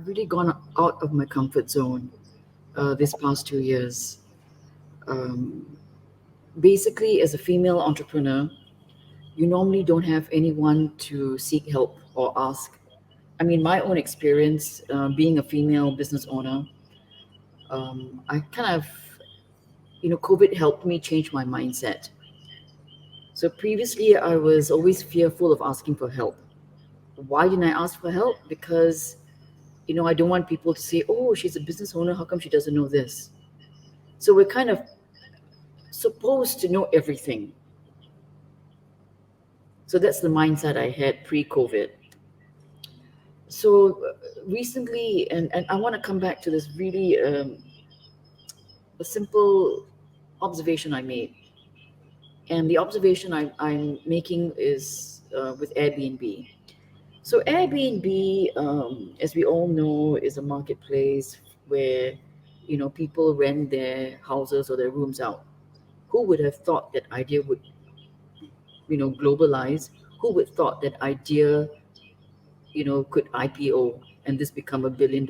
I've really gone out of my comfort zone this past 2 years. Um, Basically, as a female entrepreneur, you normally don't have anyone to seek help or ask. I mean, my own experience being a female business owner, I kind of, COVID helped me change my mindset. So previously, I was always fearful of asking for help. Why didn't I ask for help? Because, I don't want people to say, oh, she's a business owner. How come she doesn't know this? So we're kind of supposed to know everything. So that's the mindset I had pre COVID. So recently, and I want to come back to this really a simple observation I made. And the observation I'm making is with Airbnb. So Airbnb, as we all know, is a marketplace where people rent their houses or their rooms out. Who would have thought that idea would globalize? Who would thought that idea could IPO and this become a $1 billion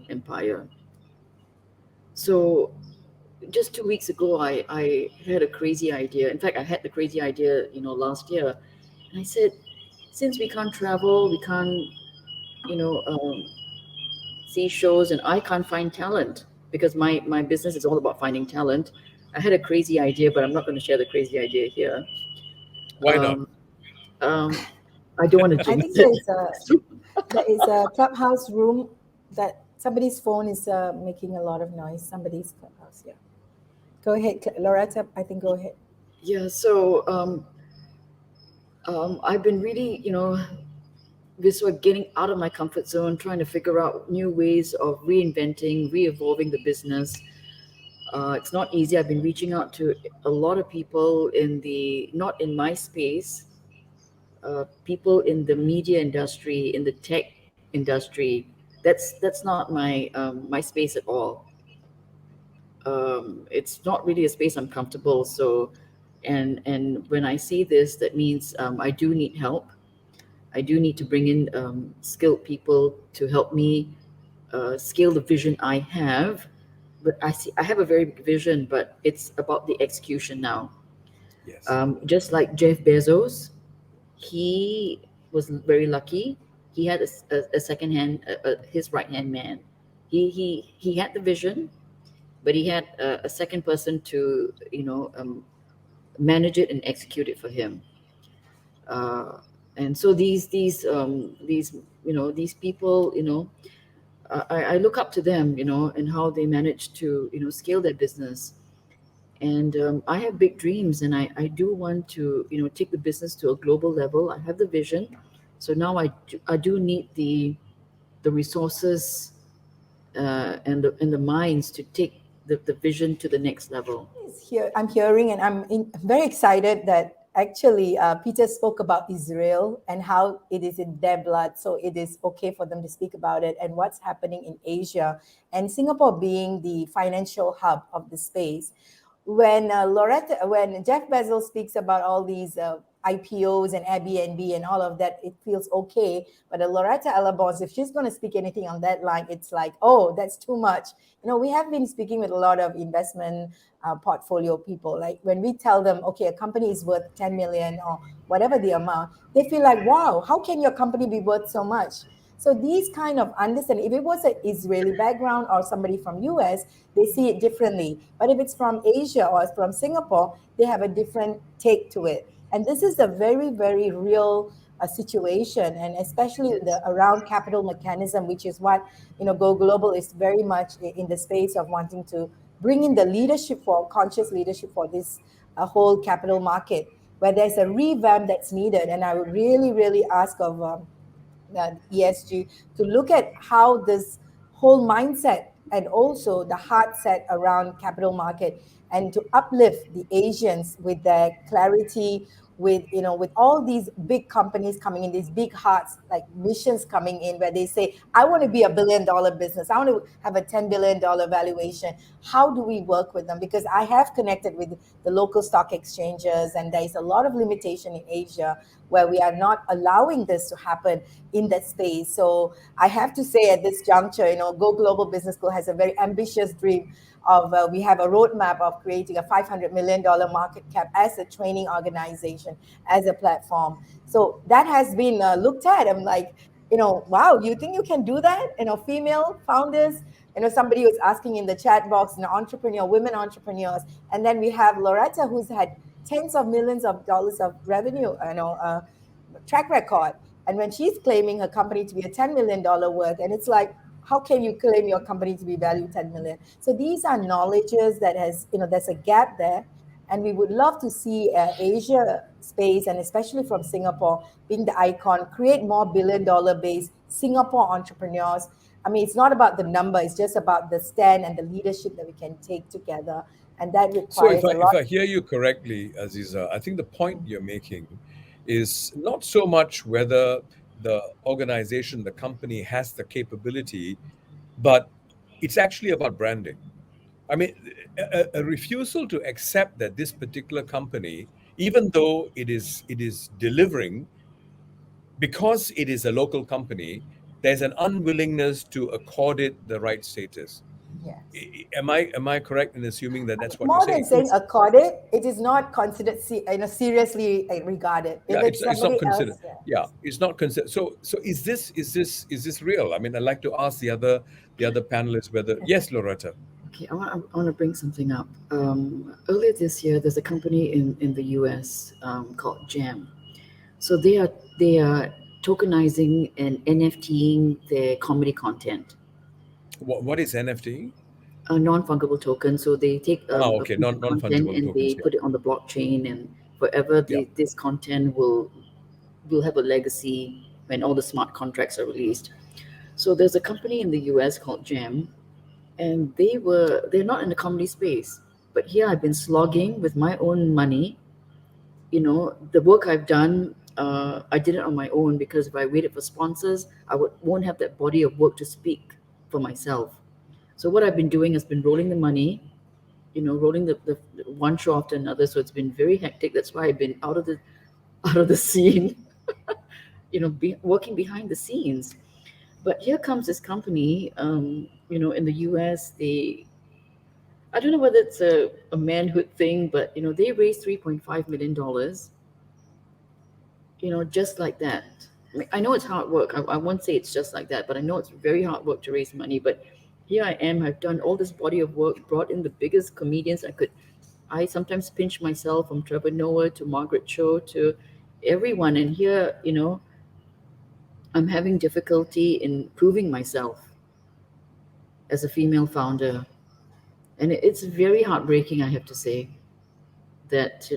empire? So just 2 weeks ago, I had a crazy idea. In fact, I had the crazy idea last year, and I said, since we can't travel, we can't you know see shows, and I can't find talent because my business is all about finding talent. I had a crazy idea, but I'm not going to share the crazy idea here. Why not? Um, um, I don't want to I jinx think it. there is a clubhouse room that somebody's phone is making a lot of noise. Somebody's clubhouse, yeah. Go ahead, Loretta. I think go ahead. Yeah. So I've been really, this sort of getting out of my comfort zone, trying to figure out new ways of reinventing, re-evolving the business. It's not easy. I've been reaching out to a lot of people not in my space, people in the media industry, in the tech industry. That's not my space at all. It's not really a space I'm comfortable. So, and when I see this, that means I do need help. I do need to bring in skilled people to help me scale the vision I have. But I have a very big vision, but it's about the execution now. Yes. Just like Jeff Bezos, he was very lucky. He had a second hand, his right hand man. He had the vision, but he had a second person to manage it and execute it for him. Uh, and so these people, I look up to them, and how they manage to scale their business. And I have big dreams, and I do want to take the business to a global level. I have the vision, so now I do need the resources and the minds to take the vision to the next level. Here, I'm hearing, and very excited that actually Peter spoke about Israel and how it is in their blood, so it is okay for them to speak about it, and what's happening in Asia, and Singapore being the financial hub of the space. When when Jeff Bezos speaks about all these IPOs and Airbnb and all of that, it feels okay. But Loretta Alabons, if she's going to speak anything on that line, it's like, oh, that's too much. We have been speaking with a lot of investment portfolio people. Like when we tell them, okay, a company is worth 10 million or whatever the amount, they feel like, wow, how can your company be worth so much? So these kind of understanding, if it was an Israeli background or somebody from US, they see it differently. But if it's from Asia or it's from Singapore, they have a different take to it. And this is a very, very real situation, and especially around capital mechanism, which is what Go Global is very much in the space of wanting to bring in the leadership for conscious leadership for this whole capital market, where there's a revamp that's needed. And I would really, really ask of ESG to look at how this whole mindset and also the heart set around capital market, and to uplift the Asians with their clarity, with, with all these big companies coming in, these big hearts like missions coming in, where they say, I want to be $1 billion business, I want to have a $10 billion valuation. How do we work with them? Because I have connected with the local stock exchanges, and there is a lot of limitation in Asia where we are not allowing this to happen in that space. So I have to say at this juncture, Go Global Business School has a very ambitious dream of, we have a roadmap of creating a $500 million market cap as a training organization, as a platform. So that has been looked at. I'm like, wow, you think you can do that? Female founders. Somebody was asking in the chat box, entrepreneur, women entrepreneurs. And then we have Loretta, who's had tens of millions of dollars of revenue, track record. And when she's claiming her company to be a $10 million worth, and it's like, how can you claim your company to be valued 10 million? So these are knowledges that has, there's a gap there. And we would love to see Asia space, and especially from Singapore, being the icon, create more $1 billion based Singapore entrepreneurs. I mean, it's not about the number, it's just about the stand and the leadership that we can take together. And that So if requires a I if lot. I hear you correctly, Aziza, I think the point you're making is not so much whether the organization, the company has the capability, but it's actually about branding. I mean, a refusal to accept that this particular company, even though it is delivering, because it is a local company, there's an unwillingness to accord it the right status. Yes. Am I correct in assuming that that's what you're More than saying? saying accorded, it is not considered, seriously regarded. If Yeah, it's it's not somebody considered. else, yeah. Yeah, it's not considered. So is this real? I mean, I'd like to ask the other panelists whether yes, Loretta. Okay, I want to bring something up. Earlier this year, there's a company in the US called Jam. So they are tokenizing and NFTing their comedy content, What is NFT? a non-fungible token. So they take Oh, a okay, piece of non content fungible and they tokens. Yeah, put it on the blockchain, and forever yeah. this content will have a legacy when all the smart contracts are released. So there's a company in the US called Jam, and they're not in the comedy space, but here I've been slogging with my own money. The work I've done, I did it on my own, because if I waited for sponsors, won't have that body of work to speak for myself. So what I've been doing has been rolling the money, rolling the one show after another. So it's been very hectic. That's why I've been out of the scene, working behind the scenes. But here comes this company, in the US. I don't know whether it's a manhood thing, but they raised $3.5 million, just like that. I know it's hard work. I won't say it's just like that, but I know it's very hard work to raise money. But here I am. I've done all this body of work, brought in the biggest comedians I could. I sometimes pinch myself, from Trevor Noah to Margaret Cho to everyone. And here, I'm having difficulty in proving myself as a female founder. And it's very heartbreaking, I have to say, that,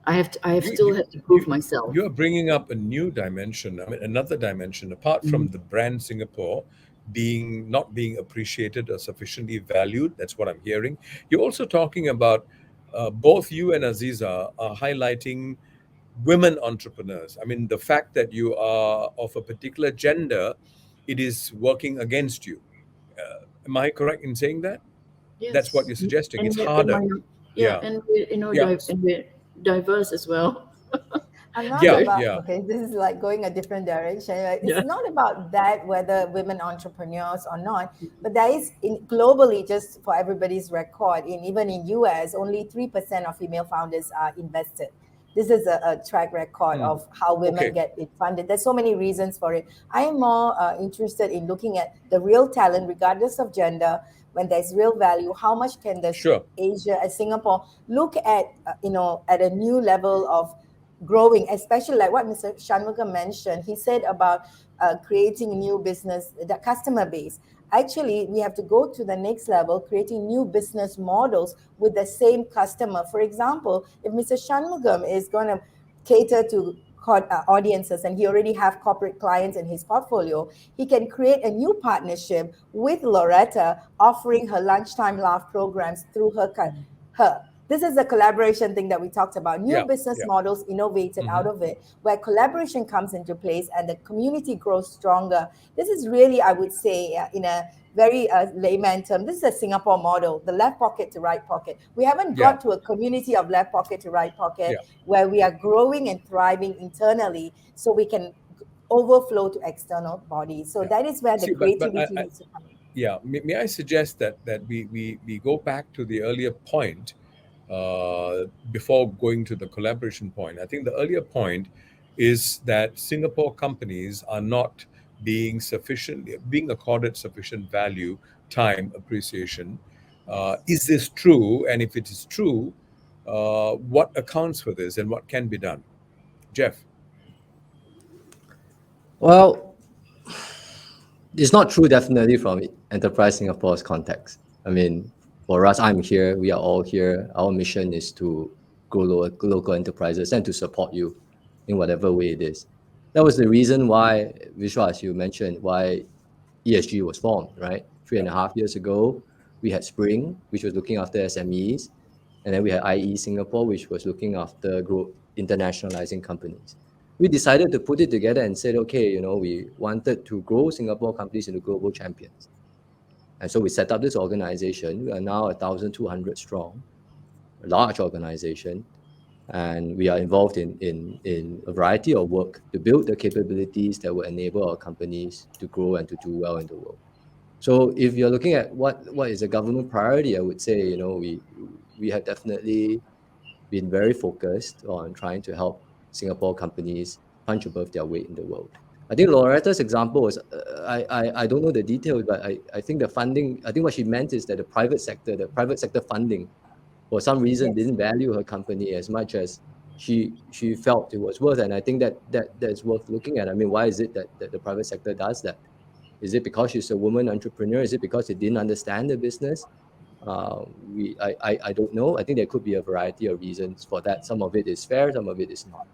I have You still you had to you prove myself. you're bringing up a new dimension. I mean, another dimension apart from Mhm. the brand Singapore being not being appreciated or sufficiently valued. That's what I'm hearing. You're also talking about both you and Aziza are highlighting women entrepreneurs. I mean, the fact that you are of a particular gender, it is working against you. Am I correct in saying that? That's what Yes. you're suggesting. And It's we're harder. yeah, Yeah. and we're, Yeah. and we're diverse as well. I'm not Yeah. Very, about, Yeah. okay, this is like going a different direction. It's yeah. not about that, whether women entrepreneurs or not, but there is globally, just for everybody's record, even in US, only 3% of female founders are invested. This is a track record Hmm. of how women Okay. get it funded. There's so many reasons for it. I am more interested in looking at the real talent, regardless of gender. When there's real value, how much can this Sure. Asia and Singapore look at, at a new level of growing, especially like what Mr. Shanmugam mentioned. He said about creating a new business, the customer base. Actually, we have to go to the next level, creating new business models with the same customer. For example, if Mr. Shanmugam is going to cater to audiences, and he already have corporate clients in his portfolio, he can create a new partnership with Loretta, offering her lunchtime laugh programs through her This is the collaboration thing that we talked about. New Yeah, business yeah. models innovated out Hmm. of it, where collaboration comes into place and the community grows stronger. This is really, I would say, in a very layman term, this is a Singapore model, the left pocket to right pocket. We haven't Yeah, got to a community of left pocket to right pocket yeah, where we are growing and thriving internally so we can overflow to external bodies. So yeah. that is where the See, but creativity needs to come in. yeah, may I suggest that we go back to the earlier point before going to the collaboration point. I think the earlier point is that Singapore companies are not being accorded sufficient value, time, appreciation. Is this true? And if it is true, what accounts for this and what can be done? Jeff. Well, it's not true definitely from Enterprise Singapore's context. I mean, for us, I'm here, we are all here. Our mission is to grow local enterprises and to support you in whatever way it is. That was the reason why, Vishwa, as you mentioned, why ESG was formed, right? Three Yeah, and a half years ago, we had Spring, which was looking after SMEs, and then we had IE Singapore, which was looking after internationalizing companies. We decided to put it together and said, okay, we wanted to grow Singapore companies into global champions. And so we set up this organization. We are now 1,200 strong, a large organization, and we are involved in a variety of work to build the capabilities that will enable our companies to grow and to do well in the world. So if you're looking at what is a government priority, I would say, we have definitely been very focused on trying to help Singapore companies punch above their weight in the world. I think Loretta's example was, I don't know the details, but I think the funding, I think what she meant is that the private sector funding, for some reason, Yes. didn't value her company as much as she felt it was worth. And I think that's worth looking at. I mean, why is it that the private sector does that? Is it because she's a woman entrepreneur? Is it because they didn't understand the business? I don't know. I think there could be a variety of reasons for that. Some of it is fair, some of it is not.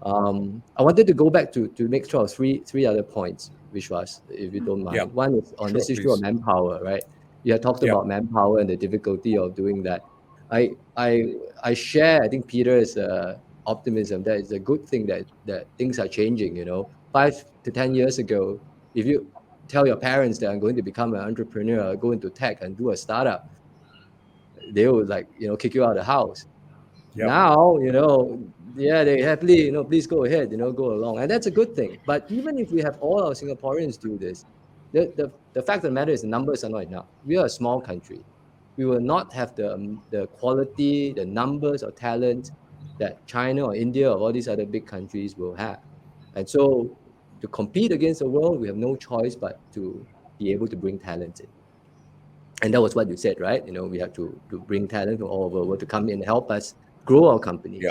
I wanted to go back to make sure of three other points, Vishwas, if you don't yeah. mind. One is on Sure, this issue of please. manpower, right? You had talked Yeah, about manpower and the difficulty of doing that. I I I share, I think, Peter's optimism that it's a good thing that things are changing. 5 to 10 years ago, if you tell your parents that I'm going to become an entrepreneur, go into tech and do a startup, they would, like, kick you out of the house. yeah, Now, yeah, they happily, please go ahead, go along. And that's a good thing. But even if we have all our Singaporeans do this, the fact of the matter is the numbers are not enough. We are a small country. We will not have the quality, the numbers of talent that China or India or all these other big countries will have. And so to compete against the world, we have no choice but to be able to bring talent in. And that was what you said, right? We have to bring talent from all over the world to come in and help us grow our yeah, companies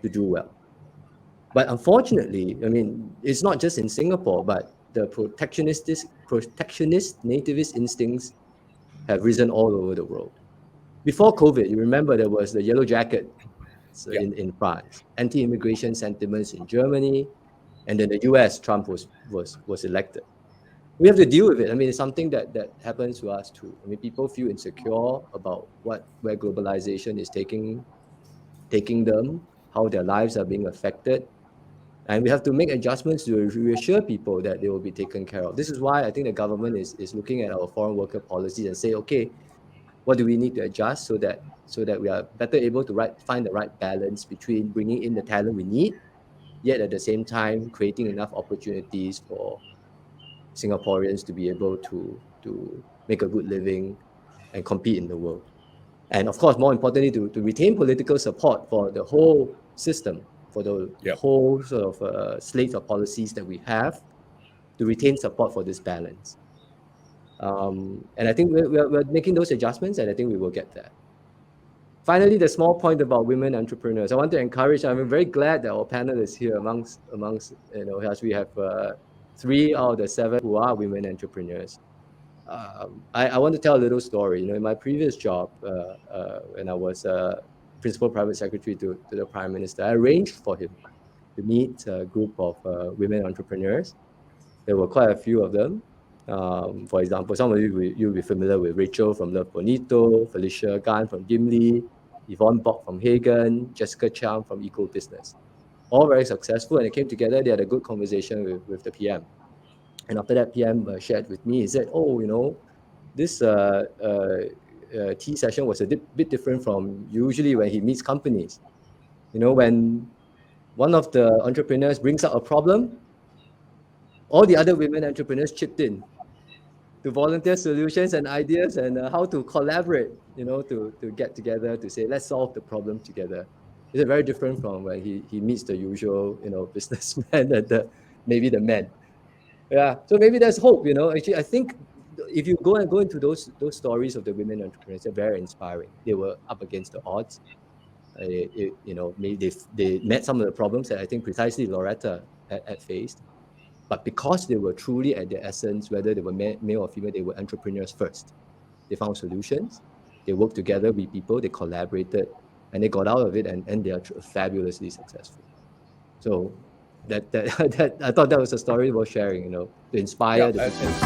to do well. But unfortunately, I mean, it's not just in Singapore, but the protectionist nativist instincts have risen all over the world. Before COVID, you remember there was the yellow jacket yeah, in France, anti-immigration sentiments in Germany, and then the US, Trump was elected. We have to deal with it. I mean, it's something that happens to us too. I mean, people feel insecure about where globalization is taking them, how their lives are being affected, and we have to make adjustments to reassure people that they will be taken care of. This is why I think the government is looking at our foreign worker policies and say, okay, what do we need to adjust so that we are better able to find the right balance between bringing in the talent we need, yet at the same time creating enough opportunities for Singaporeans to be able to make a good living and compete in the world. And of course, more importantly, to retain political support for the whole system, for the yeah. whole sort of slate of policies that we have, to retain support for this balance. And I think we're making those adjustments, and I think we will get there. Finally, the small point about women entrepreneurs. I want to encourage. I'm very glad that our panel is here amongst as we have 3 out of the 7 who are women entrepreneurs. I want to tell a little story. In my previous job, when I was principal private secretary to the Prime Minister, I arranged for him to meet a group of women entrepreneurs. There were quite a few of them. For example, some of you'll be familiar with Rachel from Love Bonito, Felicia Gan from Gimli, Yvonne Bock from Hagen, Jessica Chang from Eco Business. All very successful, and they came together. They had a good conversation with the PM. And after that, PM shared with me, he said, oh, this tea session was a bit different from usually when he meets companies. When one of the entrepreneurs brings up a problem, all the other women entrepreneurs chipped in to volunteer solutions and ideas and how to collaborate, to get together to say, let's solve the problem together. It's very different from when he meets the usual, businessman and maybe the men. Yeah, so maybe there's hope. Actually, I think if you go into those stories of the women entrepreneurs, they're very inspiring. They were up against the odds. Maybe they met some of the problems that I think precisely Loretta had faced, but because they were truly at their essence, whether they were male or female, they were entrepreneurs first. They found solutions. They worked together with people. They collaborated, and they got out of it, and they are fabulously successful. So that I thought that was a story worth sharing, to Yeah, inspire the and business.